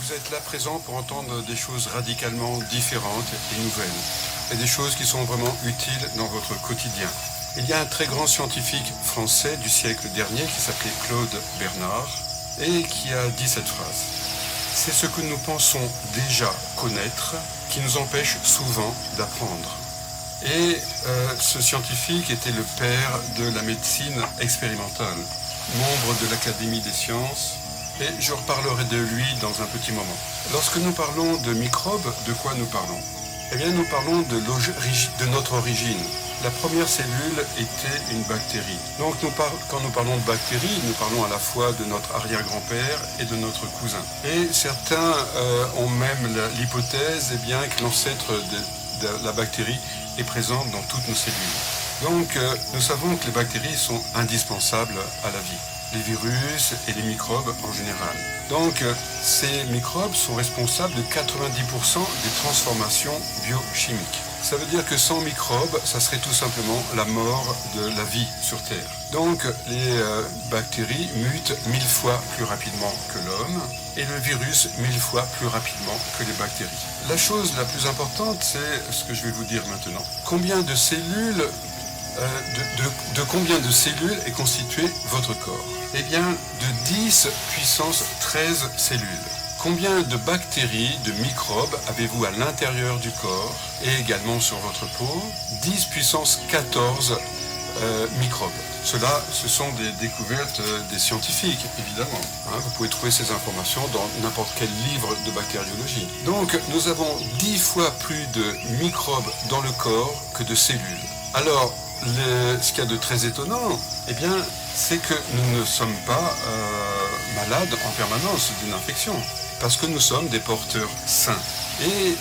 Vous êtes là présent pour entendre des choses radicalement différentes et nouvelles, et des choses qui sont vraiment utiles dans votre quotidien. Il y a un très grand scientifique français du siècle dernier qui s'appelait Claude Bernard et qui a dit cette phrase. C'est ce que nous pensons déjà connaître qui nous empêche souvent d'apprendre. Et ce scientifique était le père de la médecine expérimentale, membre de l'Académie des sciences, et je reparlerai de lui dans un petit moment. Lorsque nous parlons de microbes, de quoi nous parlons? Eh bien, nous parlons de notre origine. La première cellule était une bactérie. Donc, quand nous parlons de bactéries, nous parlons à la fois de notre arrière-grand-père et de notre cousin. Et certains ont même l'hypothèse que l'ancêtre de la bactérie est présente dans toutes nos cellules. Donc, nous savons que les bactéries sont indispensables à la vie. Les virus et les microbes en général. Donc, ces microbes sont responsables de 90% des transformations biochimiques. Ça veut dire que sans microbes, ça serait tout simplement la mort de la vie sur Terre. Donc, les bactéries mutent 1000 fois plus rapidement que l'homme et le virus 1000 fois plus rapidement que les bactéries. La chose la plus importante, c'est ce que je vais vous dire maintenant. Combien de cellules de combien de cellules est constitué votre corps? Eh bien, de 10 puissance 13 cellules. Combien de bactéries, de microbes avez-vous à l'intérieur du corps et également sur votre peau? 10 puissance 14 microbes. Ce sont des découvertes des scientifiques, évidemment. Vous pouvez trouver ces informations dans n'importe quel livre de bactériologie. Donc, nous avons 10 fois plus de microbes dans le corps que de cellules. Alors, ce qu'il y a de très étonnant, c'est que nous ne sommes pas malades en permanence d'une infection, parce que nous sommes des porteurs sains. Et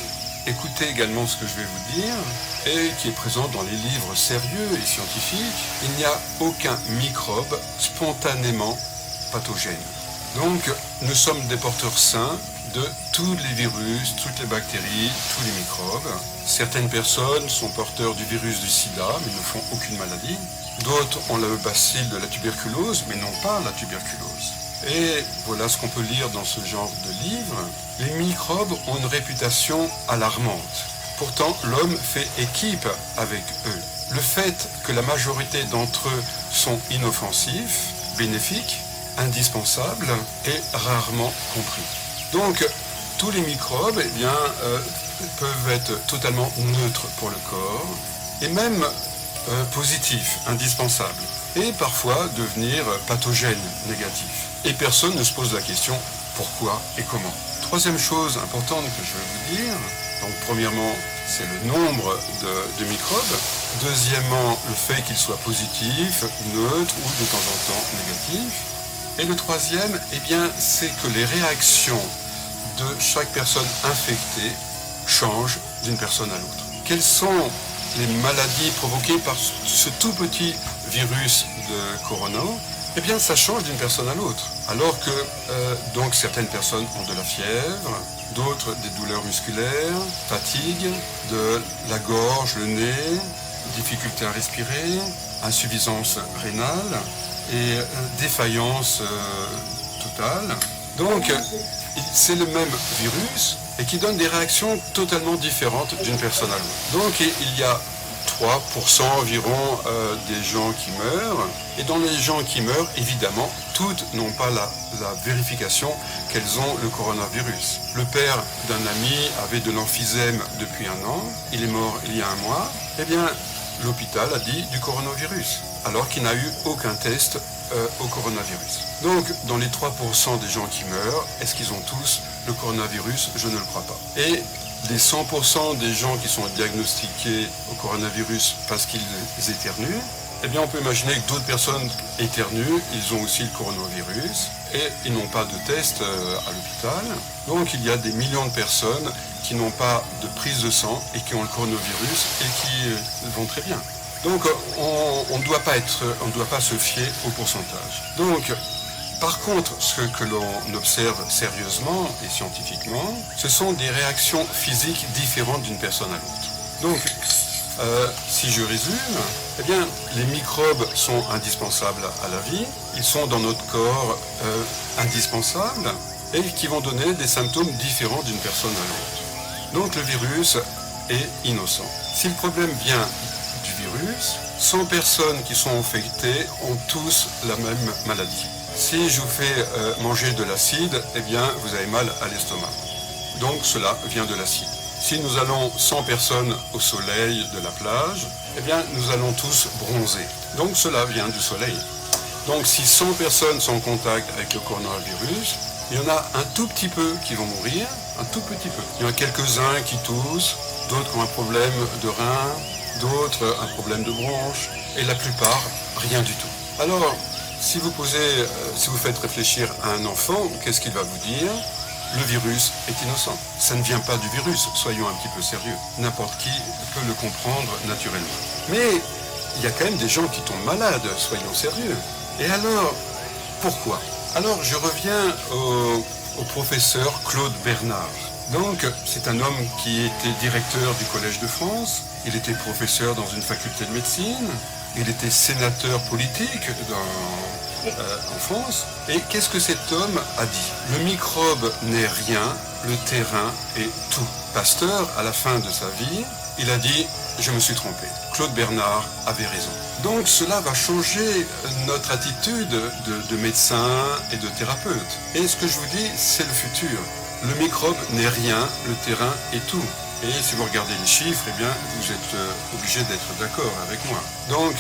écoutez également ce que je vais vous dire, et qui est présent dans les livres sérieux et scientifiques, il n'y a aucun microbe spontanément pathogène. Donc, nous sommes des porteurs sains de tous les virus, toutes les bactéries, tous les microbes. Certaines personnes sont porteurs du virus du sida, mais ne font aucune maladie. D'autres ont le bacille de la tuberculose, mais n'ont pas la tuberculose. Et voilà ce qu'on peut lire dans ce genre de livre. Les microbes ont une réputation alarmante. Pourtant, l'homme fait équipe avec eux. Le fait que la majorité d'entre eux sont inoffensifs, bénéfiques, indispensables, est rarement compris. Donc, tous les microbes peuvent être totalement neutres pour le corps et même positifs, indispensables, et parfois devenir pathogènes, négatifs. Et personne ne se pose la question pourquoi et comment. Troisième chose importante que je vais vous dire, donc premièrement, c'est le nombre de microbes. Deuxièmement, le fait qu'ils soient positifs, neutres ou de temps en temps négatifs. Et le troisième, c'est que les réactions de chaque personne infectée changent d'une personne à l'autre. Quelles sont les maladies provoquées par ce tout petit virus de corona? Ça change d'une personne à l'autre. Alors que donc certaines personnes ont de la fièvre, d'autres des douleurs musculaires, fatigue, de la gorge, le nez, difficulté à respirer, insuffisance rénale et défaillance totale. Donc, c'est le même virus et qui donne des réactions totalement différentes d'une personne à l'autre. Donc, il y a 3% environ des gens qui meurent. Et dans les gens qui meurent, évidemment, toutes n'ont pas la vérification qu'elles ont le coronavirus. Le père d'un ami avait de l'emphysème depuis 1 an. Il est mort il y a 1 mois. L'hôpital a dit du coronavirus, alors qu'il n'a eu aucun test au coronavirus. Donc, dans les 3% des gens qui meurent, est-ce qu'ils ont tous le coronavirus? Je ne le crois pas. Et les 100% des gens qui sont diagnostiqués au coronavirus parce qu'ils éternuent, on peut imaginer que d'autres personnes éternuent, ils ont aussi le coronavirus et ils n'ont pas de test à l'hôpital. Donc, il y a des millions de personnes qui n'ont pas de prise de sang et qui ont le coronavirus et qui vont très bien. Donc, on ne doit pas se fier au pourcentage. Donc, par contre, ce que l'on observe sérieusement et scientifiquement, ce sont des réactions physiques différentes d'une personne à l'autre. Donc, si je résume, les microbes sont indispensables à la vie, ils sont dans notre corps indispensables, et qui vont donner des symptômes différents d'une personne à l'autre. Donc le virus est innocent. Si le problème vient du virus, 100 personnes qui sont infectées ont tous la même maladie. Si je vous fais manger de l'acide, eh bien vous avez mal à l'estomac. Donc cela vient de l'acide. Si nous allons 100 personnes au soleil de la plage, eh bien nous allons tous bronzer. Donc cela vient du soleil. Donc si 100 personnes sont en contact avec le coronavirus, il y en a un tout petit peu qui vont mourir, un tout petit peu. Il y en a quelques-uns qui toussent, d'autres qui ont un problème de rein, d'autres un problème de bronche, et la plupart, rien du tout. Alors, si vous faites réfléchir à un enfant, qu'est-ce qu'il va vous dire? Le virus est innocent. Ça ne vient pas du virus, soyons un petit peu sérieux. N'importe qui peut le comprendre naturellement. Mais il y a quand même des gens qui tombent malades, soyons sérieux. Et alors, pourquoi? Alors, je reviens au professeur Claude Bernard. Donc, c'est un homme qui était directeur du Collège de France, il était professeur dans une faculté de médecine, il était sénateur politique en France. Et qu'est-ce que cet homme a dit? Le microbe n'est rien, le terrain est tout. Pasteur, à la fin de sa vie, il a dit « Je me suis trompé ». Claude Bernard avait raison. Donc cela va changer notre attitude de médecin et de thérapeute. Et ce que je vous dis, c'est le futur. Le microbe n'est rien, le terrain est tout. Et si vous regardez les chiffres, eh bien, vous êtes obligé d'être d'accord avec moi. Donc,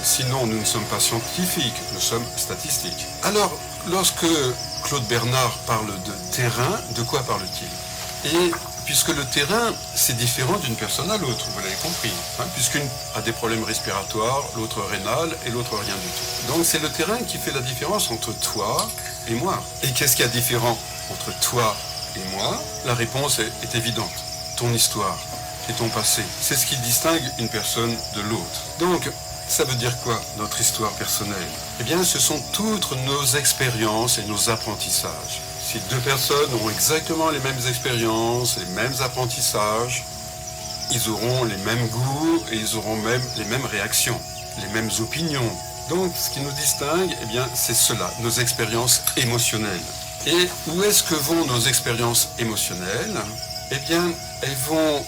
sinon, nous ne sommes pas scientifiques, nous sommes statistiques. Alors, lorsque Claude Bernard parle de terrain, de quoi parle-t-il? Et puisque le terrain, c'est différent d'une personne à l'autre, vous l'avez compris, puisqu'une a des problèmes respiratoires, l'autre rénal et l'autre rien du tout. Donc, c'est le terrain qui fait la différence entre toi et moi. Et qu'est-ce qu'il y a de différent entre toi et moi? La réponse est évidente. Ton histoire et ton passé. C'est ce qui distingue une personne de l'autre. Donc, ça veut dire quoi, notre histoire personnelle? Eh bien, ce sont toutes nos expériences et nos apprentissages. Si deux personnes ont exactement les mêmes expériences, les mêmes apprentissages, ils auront les mêmes goûts et ils auront même les mêmes réactions, les mêmes opinions. Donc, ce qui nous distingue, eh bien, c'est cela, nos expériences émotionnelles. Et où est-ce que vont nos expériences émotionnelles? Eh bien, elles vont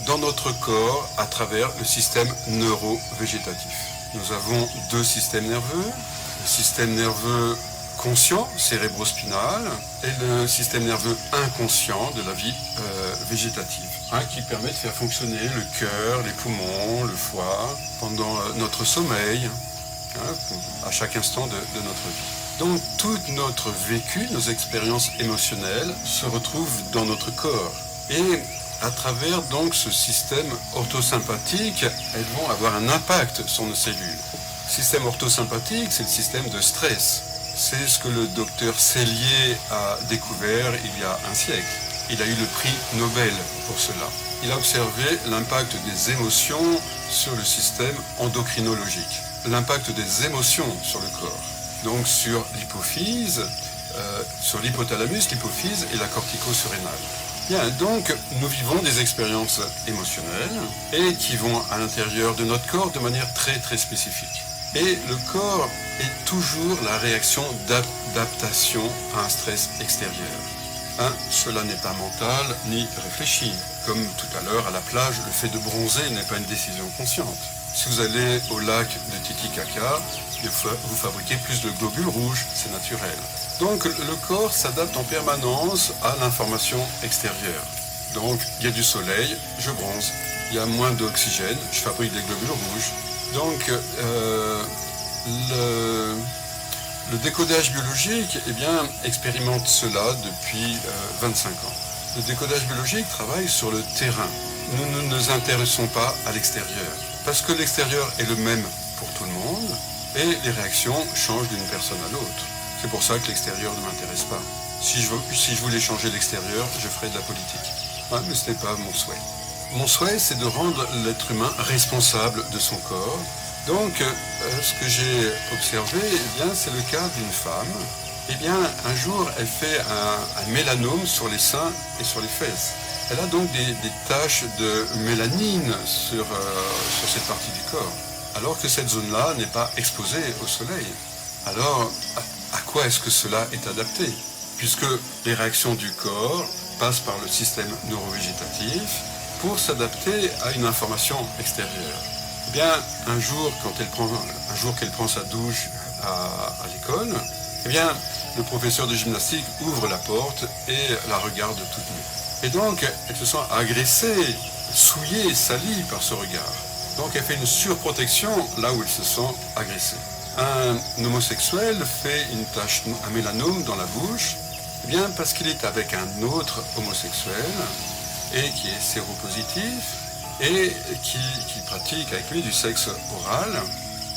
dans notre corps à travers le système neuro-végétatif. Nous avons deux systèmes nerveux, le système nerveux conscient, cérébrospinal, et le système nerveux inconscient de la vie végétative, qui permet de faire fonctionner le cœur, les poumons, le foie, pendant notre sommeil, à chaque instant de notre vie. Donc tout notre vécu, nos expériences émotionnelles se retrouvent dans notre corps. Et à travers donc ce système orthosympathique, elles vont avoir un impact sur nos cellules. Le système orthosympathique, c'est le système de stress. C'est ce que le docteur Sellier a découvert il y a un siècle. Il a eu le prix Nobel pour cela. Il a observé l'impact des émotions sur le système endocrinologique, l'impact des émotions sur le corps. Donc sur l'hypophyse, sur l'hypothalamus, l'hypophyse et la cortico-surrénale. Bien, donc nous vivons des expériences émotionnelles et qui vont à l'intérieur de notre corps de manière très très spécifique. Et le corps est toujours la réaction d'adaptation à un stress extérieur. Cela n'est pas mental ni réfléchi. Comme tout à l'heure à la plage, le fait de bronzer n'est pas une décision consciente. Si vous allez au lac de Titicaca, vous fabriquez plus de globules rouges, c'est naturel. Donc le corps s'adapte en permanence à l'information extérieure. Donc il y a du soleil, je bronze. Il y a moins d'oxygène, je fabrique des globules rouges. Donc le décodage biologique expérimente cela depuis 25 ans. Le décodage biologique travaille sur le terrain. Nous ne nous intéressons pas à l'extérieur. Parce que l'extérieur est le même pour tout le monde et les réactions changent d'une personne à l'autre. C'est pour ça que l'extérieur ne m'intéresse pas. Si je voulais changer l'extérieur, je ferais de la politique. Mais ce n'est pas mon souhait. Mon souhait, c'est de rendre l'être humain responsable de son corps. Donc, ce que j'ai observé, c'est le cas d'une femme. Un jour, elle fait un mélanome sur les seins et sur les fesses. Elle a donc des taches de mélanine sur cette partie du corps, alors que cette zone-là n'est pas exposée au soleil. Alors, à quoi est-ce que cela est adapté? puisque les réactions du corps passent par le système neurovégétatif pour s'adapter à une information extérieure. Eh bien, un jour qu'elle prend sa douche à l'école, eh bien, le professeur de gymnastique ouvre la porte et la regarde toute nue. Et donc, elle se sent agressée, souillée, salie par ce regard. Donc, elle fait une surprotection là où elle se sent agressée. Un homosexuel fait une tache, un mélanome dans la bouche, eh bien, parce qu'il est avec un autre homosexuel et qui est séropositif et qui pratique avec lui du sexe oral,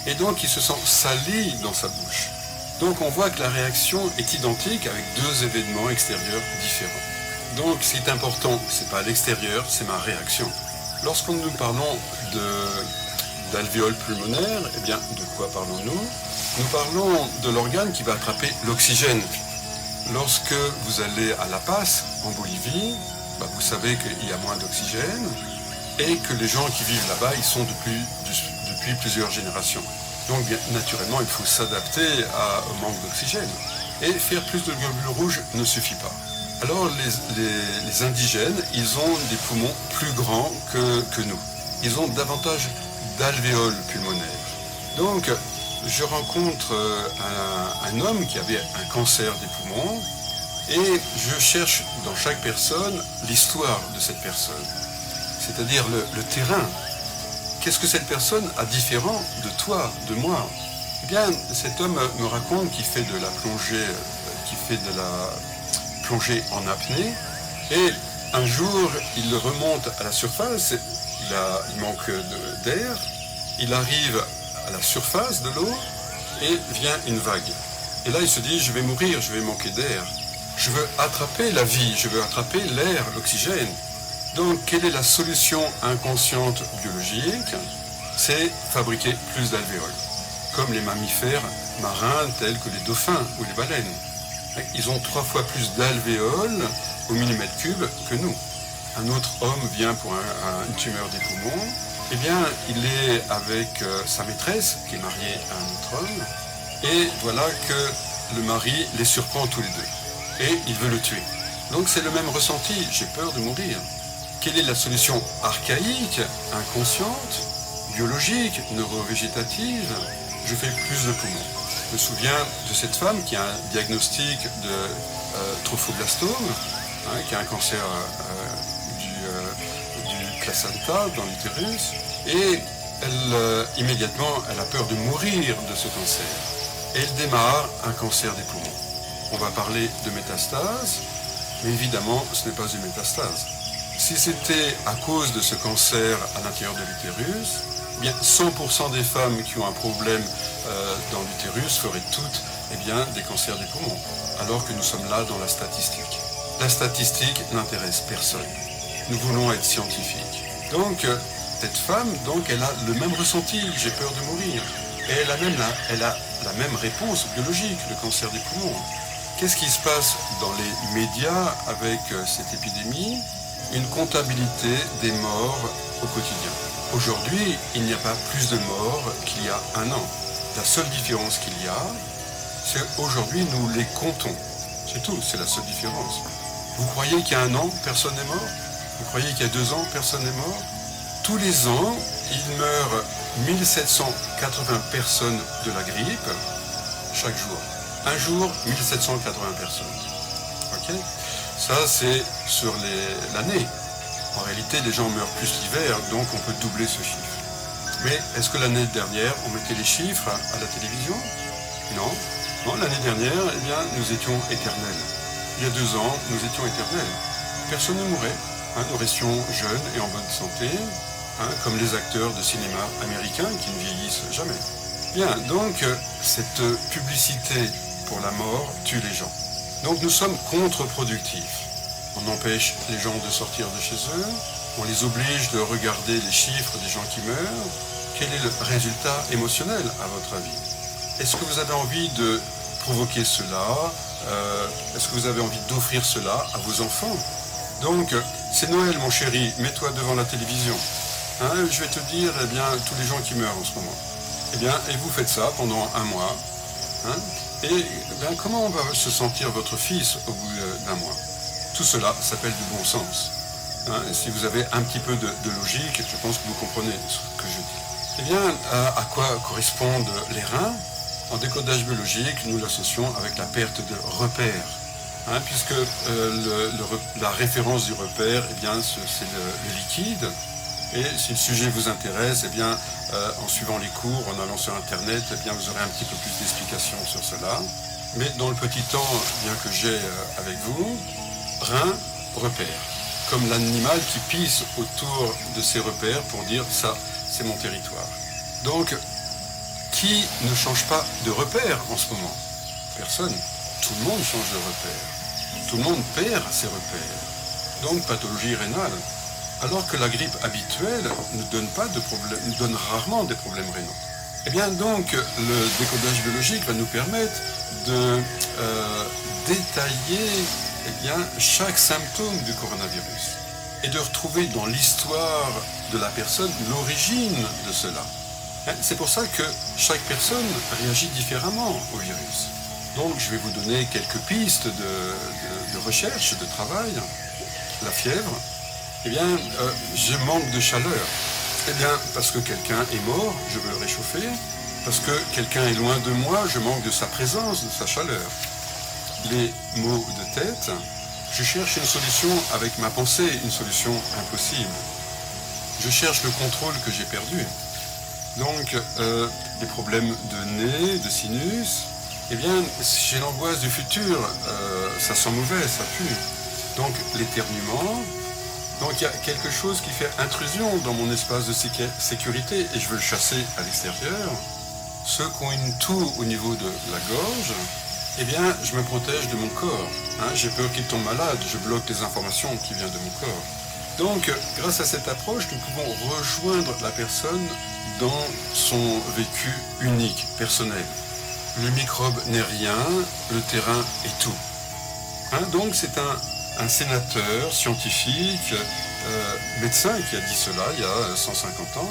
et donc il se sent sali dans sa bouche. Donc on voit que la réaction est identique avec deux événements extérieurs différents. Donc ce qui est important, c'est pas l'extérieur, c'est ma réaction. Lorsque nous parlons d'alvéole pulmonaire, eh bien de quoi parlons-nous? Nous parlons de l'organe qui va attraper l'oxygène. Lorsque vous allez à La Paz, en Bolivie, vous savez qu'il y a moins d'oxygène et que les gens qui vivent là-bas, ils sont depuis plusieurs générations. Donc, bien, naturellement, il faut s'adapter au manque d'oxygène. Et faire plus de globules rouges ne suffit pas. Alors, les indigènes, ils ont des poumons plus grands que nous. Ils ont davantage d'alvéoles pulmonaires. Donc, je rencontre un homme qui avait un cancer des poumons et je cherche dans chaque personne l'histoire de cette personne, c'est-à-dire le terrain. Qu'est-ce que cette personne a différent de toi, de moi? Eh bien, cet homme me raconte qu'il fait de la plongée en apnée, et un jour, il remonte à la surface, il manque d'air, il arrive à la surface de l'eau, et vient une vague. Et là, il se dit, je vais mourir, je vais manquer d'air. Je veux attraper la vie, je veux attraper l'air, l'oxygène. Donc, quelle est la solution inconsciente biologique? C'est fabriquer plus d'alvéoles, comme les mammifères marins tels que les dauphins ou les baleines. Ils ont 3 fois plus d'alvéoles au millimètre cube que nous. Un autre homme vient pour une tumeur des poumons. Eh bien, il est avec sa maîtresse, qui est mariée à un autre homme, et voilà que le mari les surprend tous les deux. Et il veut le tuer. Donc c'est le même ressenti, j'ai peur de mourir. Quelle est la solution archaïque, inconsciente, biologique, neurovégétative? Je fais plus de poumons. Je me souviens de cette femme qui a un diagnostic de trophoblastome, qui a un cancer du placenta dans l'utérus, et immédiatement, elle a peur de mourir de ce cancer. Et elle démarre un cancer des poumons. On va parler de métastase, mais évidemment, ce n'est pas une métastase. Si c'était à cause de ce cancer à l'intérieur de l'utérus, eh bien 100% des femmes qui ont un problème dans l'utérus feraient toutes des cancers des poumons, alors que nous sommes là dans la statistique. La statistique n'intéresse personne. Nous voulons être scientifiques. Donc, cette femme, elle a le même ressenti, j'ai peur de mourir. Et elle a la même réponse biologique, le cancer des poumons. Qu'est-ce qui se passe dans les médias avec cette épidémie? Une comptabilité des morts au quotidien. Aujourd'hui, il n'y a pas plus de morts qu'il y a un an. La seule différence qu'il y a, c'est qu'aujourd'hui, nous les comptons. C'est tout, c'est la seule différence. Vous croyez qu'il y a un an, personne n'est mort? Vous croyez qu'il y a 2 ans, personne n'est mort? Tous les ans, il meurt 1780 personnes de la grippe chaque jour. Un jour, 1780 personnes. Ok? Ça, c'est sur l'année. En réalité, les gens meurent plus l'hiver, donc on peut doubler ce chiffre. Mais est-ce que l'année dernière, on mettait les chiffres à la télévision? Non. Non, l'année dernière, nous étions éternels. Il y a 2 ans, nous étions éternels. Personne ne mourait. Nous restions jeunes et en bonne santé, comme les acteurs de cinéma américains qui ne vieillissent jamais. Bien, donc, cette publicité pour la mort tue les gens. Donc nous sommes contre-productifs. On empêche les gens de sortir de chez eux, on les oblige de regarder les chiffres des gens qui meurent. Quel est le résultat émotionnel à votre avis? Est-ce que vous avez envie de provoquer cela? Est-ce que vous avez envie d'offrir cela à vos enfants? Donc, c'est Noël mon chéri, mets-toi devant la télévision. Je vais te dire, tous les gens qui meurent en ce moment. Et vous faites ça pendant 1 mois. Et comment va se sentir votre fils au bout d'un mois? Tout cela s'appelle du bon sens. Hein, si vous avez un petit peu de logique, je pense que vous comprenez ce que je dis. Eh bien, à quoi correspondent les reins? En décodage biologique, nous l'associons avec la perte de repères. Hein, puisque la référence du repère, eh bien, c'est le liquide. Et si le sujet vous intéresse, eh bien, en suivant les cours, en allant sur Internet, eh bien, vous aurez un petit peu plus d'explications sur cela. Mais dans le petit temps bien que j'ai avec vous, rein, repère. Comme l'animal qui pisse autour de ses repères pour dire ça, c'est mon territoire. Donc, qui ne change pas de repère en ce moment? Personne. Tout le monde change de repère. Tout le monde perd ses repères. Donc, pathologie rénale. Alors que la grippe habituelle ne donne pas de problème, donne rarement des problèmes rénaux. Eh bien, donc, le décodage biologique va nous permettre de détailler chaque symptôme du coronavirus et de retrouver dans l'histoire de la personne l'origine de cela. C'est pour ça que chaque personne réagit différemment au virus. Donc je vais vous donner quelques pistes de recherche, de travail. La fièvre, eh bien, je manque de chaleur. Eh bien, parce que quelqu'un est mort, je veux le réchauffer. Parce que quelqu'un est loin de moi, je manque de sa présence, de sa chaleur. Les maux de tête, je cherche une solution avec ma pensée, une solution impossible. Je cherche le contrôle que j'ai perdu. Donc, des problèmes de nez, de sinus, eh bien, j'ai l'angoisse du futur, ça sent mauvais, ça pue. Donc, l'éternuement, donc il y a quelque chose qui fait intrusion dans mon espace de sécurité et je veux le chasser à l'extérieur. Ceux qui ont une toux au niveau de la gorge, eh bien, je me protège de mon corps. Hein, j'ai peur qu'il tombe malade, je bloque les informations qui viennent de mon corps. Donc, grâce à cette approche, nous pouvons rejoindre la personne dans son vécu unique, personnel. Le microbe n'est rien, le terrain est tout. Hein, donc, c'est un sénateur scientifique, médecin qui a dit cela il y a 150 ans,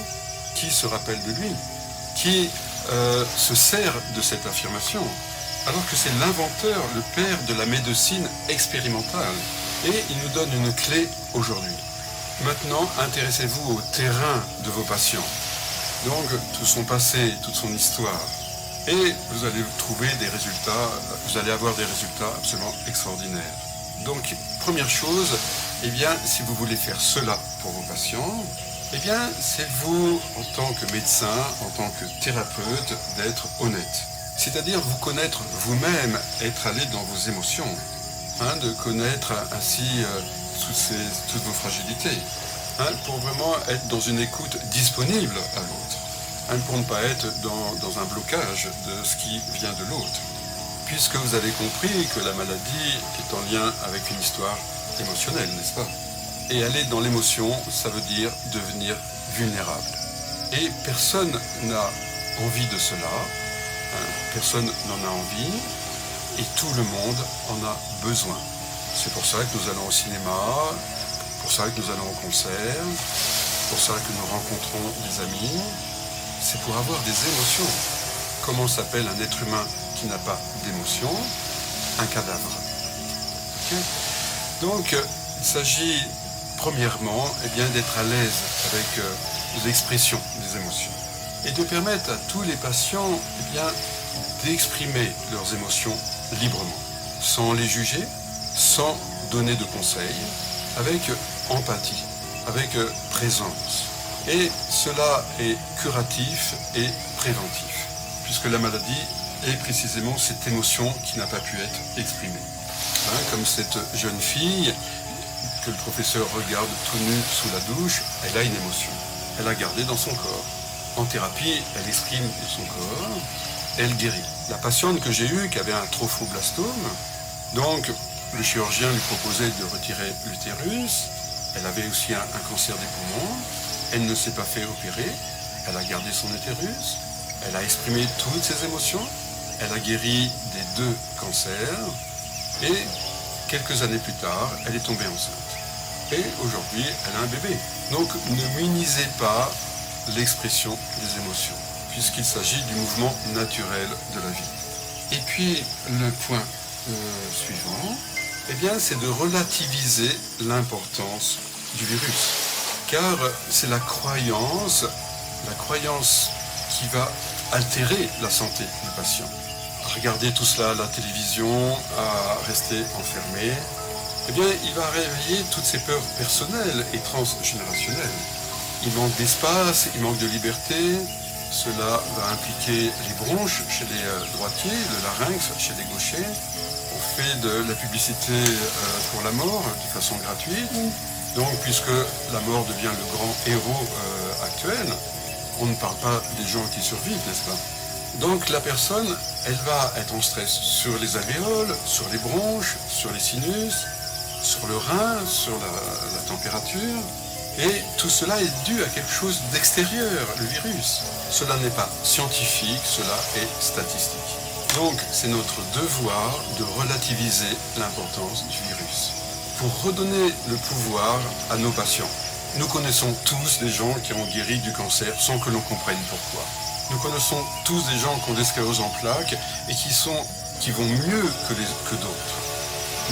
qui se rappelle de lui, qui se sert de cette affirmation, alors que c'est l'inventeur, le père de la médecine expérimentale. Et il nous donne une clé aujourd'hui. Maintenant, intéressez-vous au terrain de vos patients. Donc, tout son passé, toute son histoire. Et vous allez trouver des résultats, vous allez avoir des résultats absolument extraordinaires. Donc, première chose, eh bien, si vous voulez faire cela pour vos patients, eh bien, c'est vous, en tant que médecin, en tant que thérapeute, d'être honnête. C'est-à-dire vous connaître vous-même, être allé dans vos émotions, hein, de connaître ainsi toutes vos fragilités, hein, pour vraiment être dans une écoute disponible à l'autre, hein, pour ne pas être dans un blocage de ce qui vient de l'autre. Puisque vous avez compris que la maladie est en lien avec une histoire émotionnelle, n'est-ce pas? Et aller dans l'émotion, ça veut dire devenir vulnérable. Et personne n'a envie de cela, hein, personne n'en a envie, et tout le monde en a besoin. C'est pour ça que nous allons au cinéma, pour ça que nous allons au concert, pour ça que nous rencontrons des amis. C'est pour avoir des émotions. Comment s'appelle un être humain qui n'a pas d'émotion? Un cadavre. Okay. Donc, il s'agit premièrement d'être à l'aise avec l'expression des émotions et de permettre à tous les patients d'exprimer leurs émotions librement, sans les juger, sans donner de conseils, avec empathie, avec présence. Et cela est curatif et préventif, puisque la maladie est précisément cette émotion qui n'a pas pu être exprimée. Hein, comme cette jeune fille que le professeur regarde tout nu sous la douche, elle a une émotion. Elle a gardé dans son corps. En thérapie, elle exprime son corps, elle guérit. La patiente que j'ai eue, qui avait un trophoblastome, donc le chirurgien lui proposait de retirer l'utérus, elle avait aussi un cancer des poumons, elle ne s'est pas fait opérer, elle a gardé son utérus, elle a exprimé toutes ses émotions, elle a guéri des 2 cancers, et quelques années plus tard, elle est tombée enceinte. Et aujourd'hui, elle a un bébé. Donc ne minimisez pas l'expression des émotions, puisqu'il s'agit du mouvement naturel de la vie. Et puis le point suivant, eh bien, c'est de relativiser l'importance du virus. Car c'est la croyance qui va altérer la santé du patient. À regarder tout cela à la télévision, à rester enfermé, eh bien, il va réveiller toutes ces peurs personnelles et transgénérationnelles. Il manque d'espace, il manque de liberté. Cela va impliquer les bronches chez les droitiers, le larynx chez les gauchers. On fait de la publicité pour la mort de façon gratuite. Donc, puisque la mort devient le grand héros actuel, on ne parle pas des gens qui survivent, n'est-ce pas? Donc la personne, elle va être en stress sur les alvéoles, sur les bronches, sur les sinus, sur le rein, sur la température. Et tout cela est dû à quelque chose d'extérieur, le virus. Cela n'est pas scientifique, cela est statistique. Donc c'est notre devoir de relativiser l'importance du virus pour redonner le pouvoir à nos patients. Nous connaissons tous des gens qui ont guéri du cancer sans que l'on comprenne pourquoi. Nous connaissons tous des gens qui ont des scléroses en plaques et qui vont mieux que d'autres.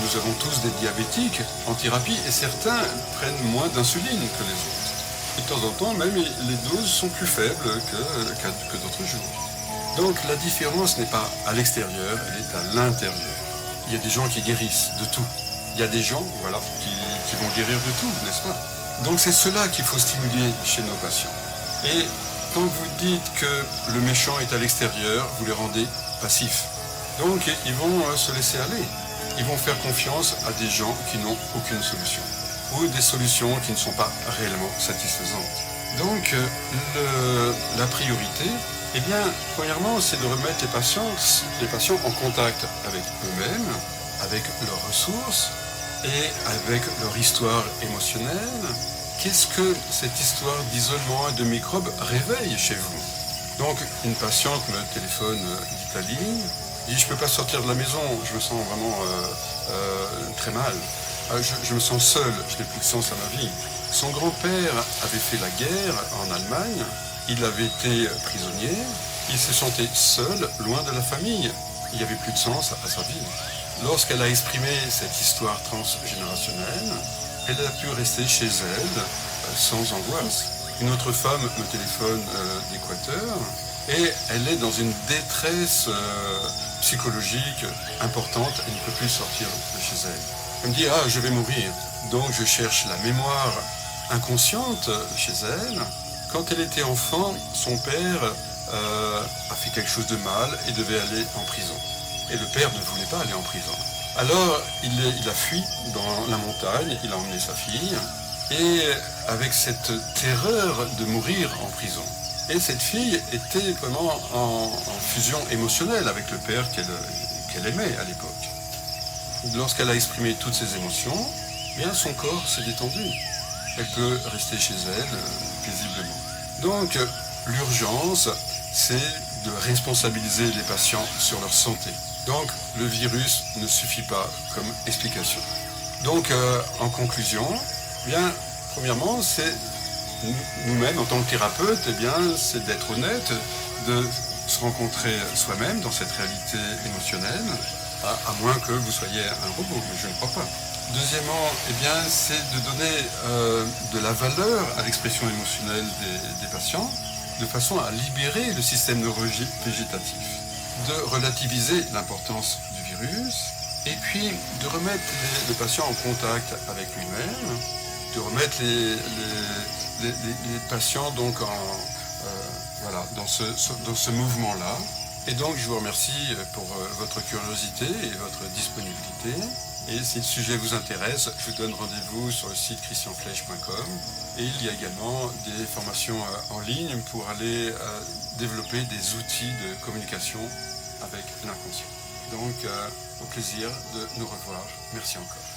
Nous avons tous des diabétiques en thérapie et certains prennent moins d'insuline que les autres. Et de temps en temps, même les doses sont plus faibles que d'autres jours. Donc la différence n'est pas à l'extérieur, elle est à l'intérieur. Il y a des gens qui guérissent de tout. Il y a des gens, voilà, qui vont guérir de tout, n'est-ce pas? Donc c'est cela qu'il faut stimuler chez nos patients. Et quand vous dites que le méchant est à l'extérieur, vous les rendez passifs. Donc ils vont se laisser aller. Ils vont faire confiance à des gens qui n'ont aucune solution. Ou des solutions qui ne sont pas réellement satisfaisantes. Donc la priorité, eh bien, premièrement, c'est de remettre les patients en contact avec eux-mêmes, avec leurs ressources et avec leur histoire émotionnelle. Qu'est-ce que cette histoire d'isolement et de microbes réveille chez vous? Donc, une patiente me téléphone d'Italie, dit « Je ne peux pas sortir de la maison, je me sens vraiment très mal. Je me sens seul, je n'ai plus de sens à ma vie. » Son grand-père avait fait la guerre en Allemagne, il avait été prisonnier, il se sentait seul, loin de la famille. Il n'y avait plus de sens à sa vie. Lorsqu'elle a exprimé cette histoire transgénérationnelle, elle a pu rester chez elle sans angoisse. Une autre femme me téléphone d'Équateur et elle est dans une détresse psychologique importante, elle ne peut plus sortir de chez elle. Elle me dit « Ah, je vais mourir ». Donc je cherche la mémoire inconsciente chez elle. Quand elle était enfant, son père a fait quelque chose de mal et devait aller en prison. Et le père ne voulait pas aller en prison. Alors il a fui dans la montagne, il a emmené sa fille, et avec cette terreur de mourir en prison. Et cette fille était vraiment en fusion émotionnelle avec le père qu'elle aimait à l'époque. Lorsqu'elle a exprimé toutes ses émotions, bien son corps s'est détendu. Elle peut rester chez elle paisiblement. Donc l'urgence, c'est de responsabiliser les patients sur leur santé. Donc le virus ne suffit pas comme explication. Donc en conclusion, bien premièrement, c'est nous-mêmes en tant que thérapeute, eh bien c'est d'être honnête, de se rencontrer soi-même dans cette réalité émotionnelle, à moins que vous soyez un robot, mais je ne crois pas. Deuxièmement, eh bien c'est de donner de la valeur à l'expression émotionnelle des patients, de façon à libérer le système neurovégétatif, de relativiser l'importance du virus, et puis de remettre le patient en contact avec lui-même, de remettre les patients donc voilà, dans ce mouvement-là. Et donc je vous remercie pour votre curiosité et votre disponibilité. Et si le sujet vous intéresse, je vous donne rendez-vous sur le site christianflech.com. Et il y a également des formations en ligne pour aller développer des outils de communication avec l'inconscient. Donc au plaisir de nous revoir. Merci encore.